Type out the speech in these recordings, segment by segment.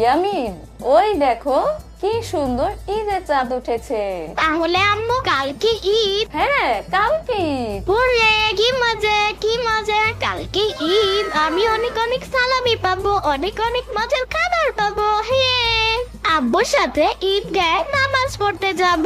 ইয়ামিন, ওই দেখো কি সুন্দর ঈদের চাঁদ উঠেছে। তাহলে আম্মু কালকে ঈদ? হ্যাঁ, কালকে ঈদ। ওরে কি মজা, কি মজা! কালকে ঈদ, আমি অনেক অনেক সালামি পাবো, অনেক অনেক মজার খাবার পাবো। হ্যাঁ, আব্বুর সাথে ঈদগায় নামাজ পড়তে যাব।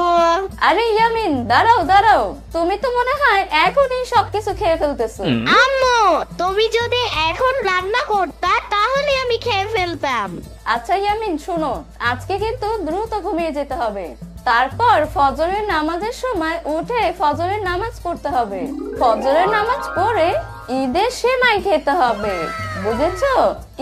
আরে ইয়ামিন, দাঁড়াও দাঁড়াও, তুমি তো মনে হয় এখনই সবকিছু খেয়ে ফেলতেছো। আম্মু, তুমি যদি এখন রান্না করতা তাহলে আমি খেয়ে ফেলতাম। আচ্ছা ইয়ামিন, শোনো, আজকে কিন্তু দ্রুত ঘুমিয়ে যেতে হবে। তারপর ফজরের নামাজের সময় উঠে ফজরের নামাজ পড়তে হবে। ফজরের নামাজ পড়ে ঈদের সেমাই খেতে হবে, বুঝেছো?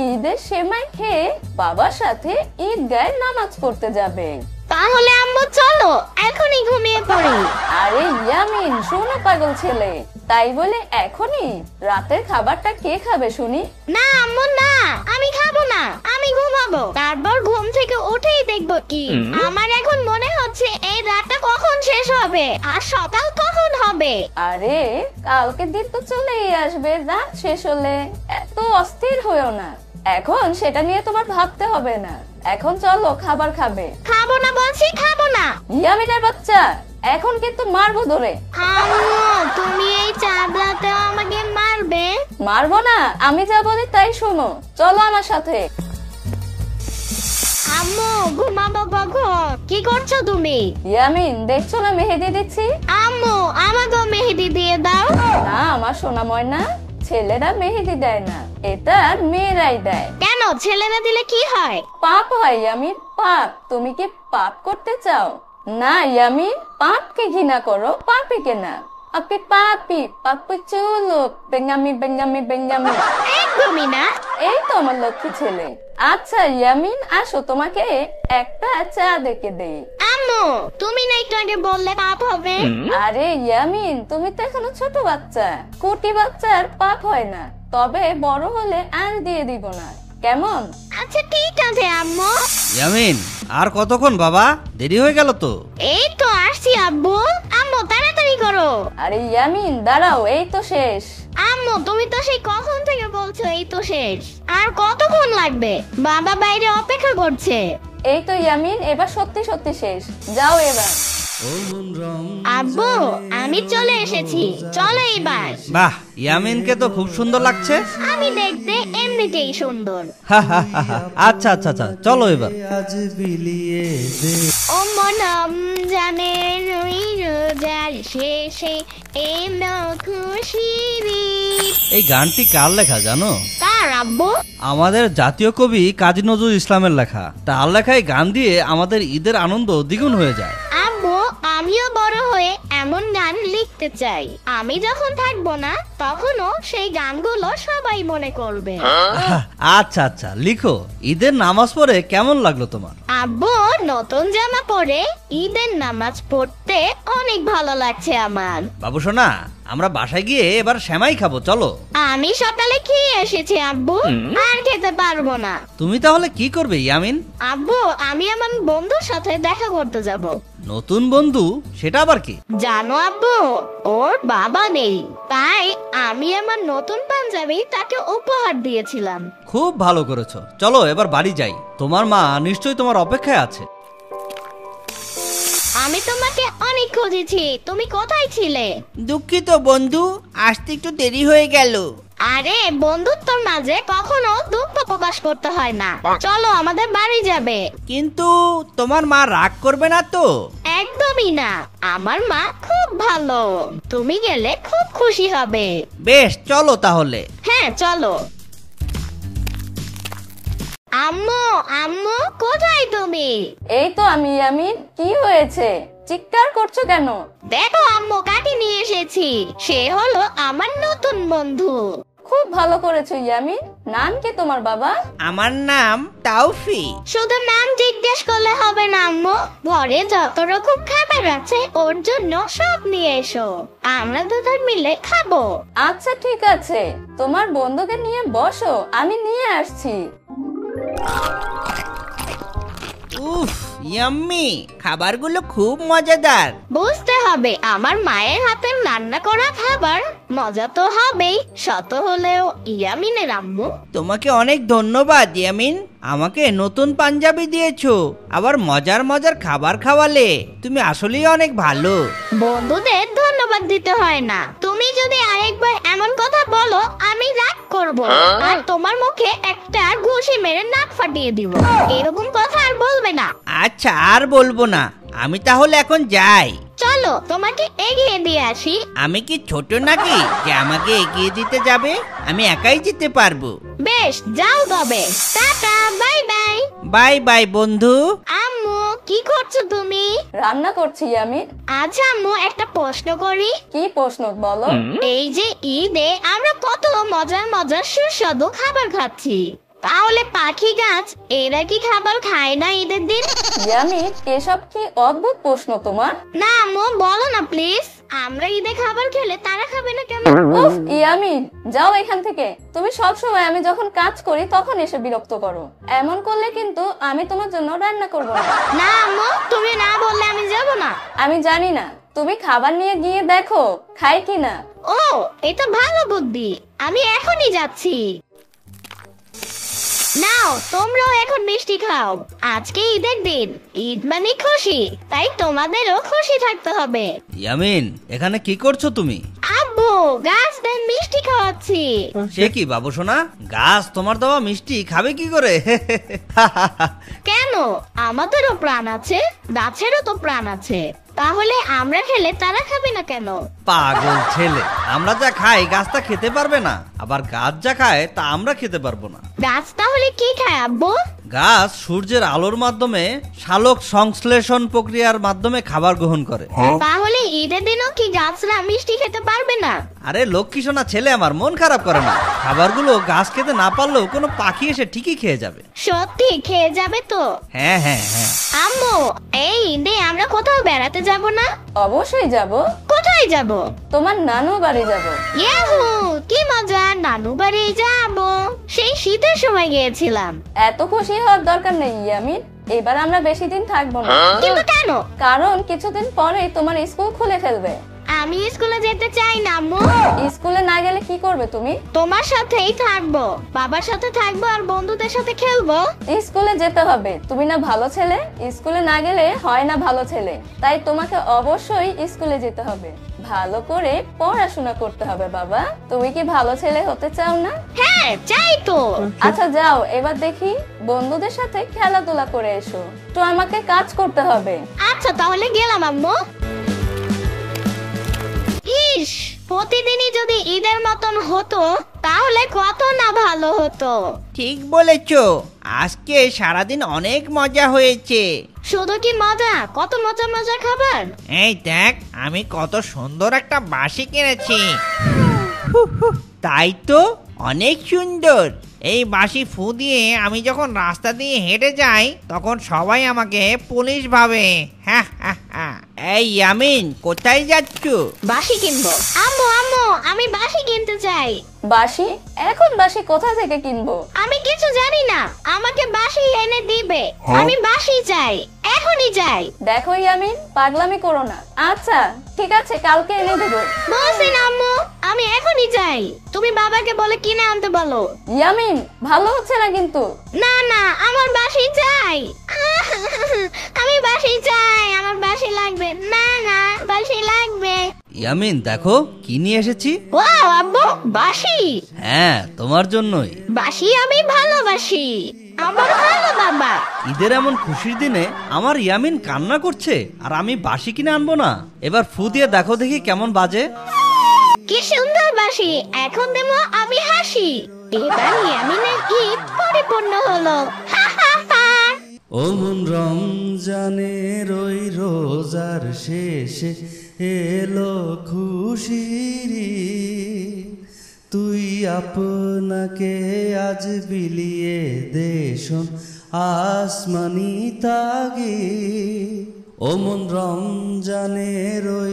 ঈদের সেমাই খেয়ে বাবার সাথে ঈদগায় নামাজ পড়তে যাবে। তাহলে আম্মু চলো এখনই ঘুমিয়ে পড়ি। আরে ইয়ামিন, শোনো পাগল ছেলে, তাই বলে এখনই? রাতের খাবারটা কে খাবে শুনি? না আম্মু না, আমি খাবো না, আমি ঘুমাবো। তারপর ঘুম থেকে উঠেই দেখবো কি। আমার এখন মনে হচ্ছে এই রাতটা কখন শেষ হবে আর সকাল কখন হবে। আরে কালকের দিন তো চলেই আসবে, রাত শেষ হলে। এত অস্থির হয়েও না, এখন সেটা নিয়ে তোমার ভাবতে হবে না। এখন চলো খাবার খাবে। খাবো না বলছি, খাবো না। ইয়ামিনের বাচ্চা, এখন কিন্তু মারবো ধরে। আম্মু, তুমি এই চাবলাতে আমাকে মারবে? মারবো না, আমি যা বলি তাই শোনো, চলো আমার সাথে। আম্মু, ঘুমাবো কখন? কি করছো তুমি? ইয়ামিন, দেখছো না মেহেদি দিচ্ছি? আম্মু, আমাকে মেহেদি দিয়ে দাও। না আমার সোনা ময়না, ছেলেরা মেহেদি দেয় না, এটা মেয়েরাই দেয়। কেন, ছেলেরা দিলে কি হয়? পাপ হয় ইয়ামিন, পাপ। তুমি কি পাপ করতে চাও? না ইয়ামিন, পাপকে ঘৃণা করো, পাপিকে না। আপনি পাপি, পাপি চুলো, বেঙ্গামি বেঙ্গামি বেঙ্গামি। একদমই না। এই তো আমার লক্ষ্মী ছেলে। আচ্ছা ইয়ামিন, আসো তোমাকে একটা চা দেখে দেই। আম্মু, তুমি না একটু আগে বললে পাপ হবে? আরে ইয়ামিন, তুমি তো এখনো ছোট বাচ্চা, কুটি বাচ্চার পাপ হয় না, তবে বড় হলে আর দিয়ে দিব না, কেমন? আচ্ছা ঠিক আছে আম্মু। ইয়ামিন, আর কতক্ষণ বাবা? দেরি হয়ে গেল তো। এই তো আসছি আব্বু। আম্মু তাড়াতাড়ি করো। আরে ইয়ামিন দাঁড়াও, এই তো শেষ। আম্মু, তুমি তো সেই কখন থেকে বলছো এই তো শেষ। আর কতক্ষণ লাগবে? বাবা বাইরে অপেক্ষা করছে। এই তো ইয়ামিন, এবার সত্যি সত্যি শেষ, যাও এবার। আব্বু, আমি চলে এসেছি, চলো এবার। বাহ, ইয়ামিনকে তো খুব সুন্দর লাগছে। আমি দেখতে এমনিতেই সুন্দর। আচ্ছা আচ্ছা আচ্ছা, চলো এবার। ও মনম জানে রুই রোজার শেষে এলো খুশির ঈদ। এই গানটি কার লেখা জানো? কার আব্বু? আমাদের জাতীয় কবি কাজী নজরুল ইসলামের লেখা। তার লেখায় গান দিয়ে আমাদের ঈদের আনন্দ দ্বিগুণ হয়ে যায়। আব্বু, আমিও বড় হয়ে এমন গান লিখতে চাই। আমি যখন থাকবো না তখনও সেই গানগুলো সবাই মনে করবে। আচ্ছা আচ্ছা, লিখো। ঈদের নামাজ পড়ে কেমন লাগলো তোমার? আব্বু, নতুন জামা পরে ঈদের নামাজ পড়তে অনেক ভালো লাগছে আমার। বাবু সোনা, আমরা বাসায় গিয়ে এবার সেমাই খাবো, চলো। আমি সকালে খেয়ে এসেছি আব্বু, আর খেতে পারবো না। তুমি তাহলে কি করবে ইয়ামিন? আব্বু, আমি আমার বন্ধুর সাথে দেখা করতে যাব। নতুন বন্ধু? সেটা আবার কি? জানো আব্বু, ওর বাবা নেই, তাই আমি আমার নতুন পাঞ্জাবি তাকে উপহার দিয়েছিলাম। খুব ভালো করেছো, চলো এবার বাড়ি যাই। তোমার মা নিশ্চয়ই তোমার অপেক্ষায় আছে। আমি তোমাকে অনেক খুঁজেছি, তুমি কোথায় ছিলে? দুঃখিত বন্ধু, আসতে একটু দেরি হয়ে গেল। আরে, বন্ধুত্বর মাঝে কখনো দুঃখ প্রকাশ করতে হয় না। চলো আমাদের বাড়ি যাবে। কিন্তু তোমার মা রাগ করবে না তো? একদমই না, আমার মা খুব ভালো। তুমি গেলে খুব খুশি হবে। বেশ, চলো তাহলে। হ্যাঁ চলো। আম্মু, আম্মু কোথায় তুমি? এই তো আমি ইয়ামিন, কি হয়েছে? চিৎকার করছো কেন? দেখো আম্মু, কাটি নিয়ে এসেছি। সে হলো আমার নতুন বন্ধু। খুব ভালো করেছো ইয়ামিন। নাম কি তোমার বাবা? আমার নাম তাওফিক। শুধু নাম জিজ্ঞেস করলে হবে না আম্মু, ঘরে যত রকম খাবার আছে ওর জন্য সব নিয়ে এসো, আমরা দুজন মিলে খাবো। আচ্ছা ঠিক আছে, তোমার বন্ধুকে নিয়ে বসো, আমি নিয়ে আসছি। উফ, ইয়াম্মি, খাবারগুলো খুব মজাদার। বুঝতে হবে আমার মায়ের হাতের রান্না করা খাবার মজা তো হবেই, শত হলেও ইয়ামিনের আম্মু। তোমাকে অনেক ধন্যবাদ ইয়ামিন, আমাকে নতুন পাঞ্জাবি দিয়েছো, আবার মজার মজার খাবার খাওয়ালে। তুমি আসলেই অনেক ভালো। বন্ধুদের ধন্যবাদ দিতে হয় না, তুমি যদি আরেকবার এমন কথা বলো আমি রাগ করব আর তোমার মুখে একটা ঘুষি মেরে নাক ফাটিয়ে দিব। এরকম কথা আর বলবে না। আচ্ছা, আর বলবো না। আমি তাহলে এখন যাই। চলো তোমাকে এগিয়ে দিয়ে আসি। আমি কি ছোট নাকি যে আমাকে এগিয়ে দিতে যাবে? আমি একাই যেতে পারবো। বেশ, যাও তবে। Tata, bye bye. Bye bye বন্ধু। আম্মু কি করছো তুমি? রান্না করছি ইয়ামিন। আচ্ছা আম্মু, একটা প্রশ্ন করি। কি প্রশ্ন বলো? এই যে ঈদে আমরা কত মজার মজার সুস্বাদু খাবার খাচ্ছি, তাহলে পাখি গাছ এরা কি খাবার খায় না ঈদের দিন? ইয়ামিন, এসব কি অদ্ভুত প্রশ্ন তোমার। না আম্মু, বলো না প্লিজ। আমরা ঈদে খাবার খেলে তারা খাবে না কেন? উফ ইয়ামিন, যাও এখান থেকে। তুমি সব সময় আমি যখন কাজ করি তখন এসে বিরক্ত করো। এমন করলে কিন্তু আমি তোমার জন্য রান্না করব না। না আম্মু, তুমি না বললে আমি যাব না। আমি জানি না, তুমি খাবার নিয়ে গিয়ে দেখো খাই কিনা। ও, এটা ভালো বুদ্ধি, আমি এখনই যাচ্ছি। নাও তোমরাও এখন মিষ্টি খাও। আজকে ঈদের দিন, ঈদ মানে খুশি, তাই তোমাদেরও খুশি থাকতে হবে। ইয়ামিন, এখানে কি করছো তুমি? আব্বু, গাছ দেন মিষ্টি খাওয়াচ্ছি। সে কি বাবু সোনা, গাছ তোমার দেওয়া মিষ্টি খাবে কি করে? কেন? আমাদেরও প্রাণ আছে, গাছেরও তো প্রাণ আছে, তাহলে আমরা খেলে তারা খাবে না কেন? পাগল ছেলে, আমরা যা খাই গাছ তা খেতে পারবে না, আবার গাছ যা খায় তা আমরা খেতে পারবো না। গাছ তাহলে কি খায় আব্বু? গাছ সূর্যের আলোর মাধ্যমে সালোক সংশ্লেষণ প্রক্রিয়ার মাধ্যমে খাবার গ্রহণ করে। তাহলে ঈদের দিনও কি গাছরা মিষ্টি খেতে পারবে না? আরে লক্ষ্মী সোনা ছেলে আমার, মন খারাপ করে না। খাবারগুলো গাছ খেতে না পারলেও কোনো পাখি এসে ঠিকই খেয়ে যাবে। সত্যি খেয়ে যাবে তো? হ্যাঁ হ্যাঁ হ্যাঁ। আম্মু, এই ঈদে আমরা কোথাও বেড়াতে যাব না? অবশ্যই যাব। কোথায় যাব? তোমার নানু বাড়ি যাব। ইয়াহু, কি মজা! নানু বাড়ি যাব। সেই শীতের সময় গিয়েছিলাম। এত খুশি হওয়ার দরকার নেই ইয়ামিন, এবার আমরা বেশি দিন থাকবো না। কিন্তু কেন? কারণ কিছুদিন পরেই তোমার স্কুল খুলে ফেলবে। আমি স্কুলে যেতে চাই না আম্মু। স্কুলে না গেলে কি করবে তুমি? তোমার সাথেই থাকবো, বাবার সাথে থাকবো আর বন্ধুদের সাথে খেলবো। স্কুলে যেতে হবে, তুমি না ভালো ছেলে। স্কুলে না গেলে হয় না ভালো ছেলে, তাই তোমাকে অবশ্যই স্কুলে যেতে হবে। ভালো করে পড়াশোনা করতে হবে বাবা। তুমি কি ভালো ছেলে হতে চাও না? হ্যাঁ, চাই তো। আচ্ছা যাও, এবার দেখি বন্ধুদের সাথে খেলাধুলা করে এসো। তো আমাকে কাজ করতে হবে। আচ্ছা তাহলে গেলাম আম্মু। ইস, প্রতিদিনই যদি ঈদের মতন হতো তাহলে কত না ভালো হতো। ঠিক বলেছো, আজকে সারাদিন অনেক মজা হয়েছে। শুধু কি মজা, কত মজা মজা খাবার। এই দেখ, আমি কত সুন্দর একটা বাঁশি কিনেছি। তাই তো, অনেক সুন্দর। এই বাঁশি ফু দিয়ে আমি যখন রাস্তা দিয়ে হেঁটে যাই তখন সবাই আমাকে পুলিশ ভাবে। হ্যাঁ হ্যাঁ হ্যাঁ। এই ইয়ামিন, কোথায় যাচ্ছ? বাঁশি কিনবো। আম্মু আম্মু, আমি বাঁশি কিনতে চাই। বাঁশি? এখন বাঁশি কোথা থেকে কিনবো? আমি কিছু জানি না, আমাকে বাঁশি এনে দিবে। আমি বাঁশি চাই, এখনই চাই। দেখো ইয়ামিন, পাগলামি করো না। আচ্ছা ঠিক আছে, কালকে এনে দেবো। বলছি না আম্মু, আমি এখনই চাই। তুমি বাবাকে বলে কিনে আনতে বলো। ইয়ামিন, ভালো হচ্ছে না কিন্তু। না না, আমার বাঁশি চাই। আমি বাঁশি চাই, আমার বাঁশি লাগবে। না না, বাঁশি লাগবে। ইয়ামিন দেখো কি নিয়ে এসেছি। ওয়াও আব্বু, বাঁশি। হ্যাঁ, তোমার জন্যই। বাঁশি আমি ভালোবাসি, আমার ভালো বাবা। ঈদের এমন খুশির দিনে আমার ইয়ামিন কান্না করছে আর আমি বাঁশি কিনে আনবো না। এবার ফু দিয়ে দেখো দেখি কেমন বাজে। কি সুন্দর বাঁশি, এখন দেবো আমি হাসি। এবার ইয়ামিনের ঈদ পরিপূর্ণ হলো। হা হা হা। ও মন রমজানের ওই রোজার শেষে এলো খুশির ঈদ। তুই আপনাকে আজ বিলিয়ে দেশন আসমানি তাগি। ও মন রমজানের ওই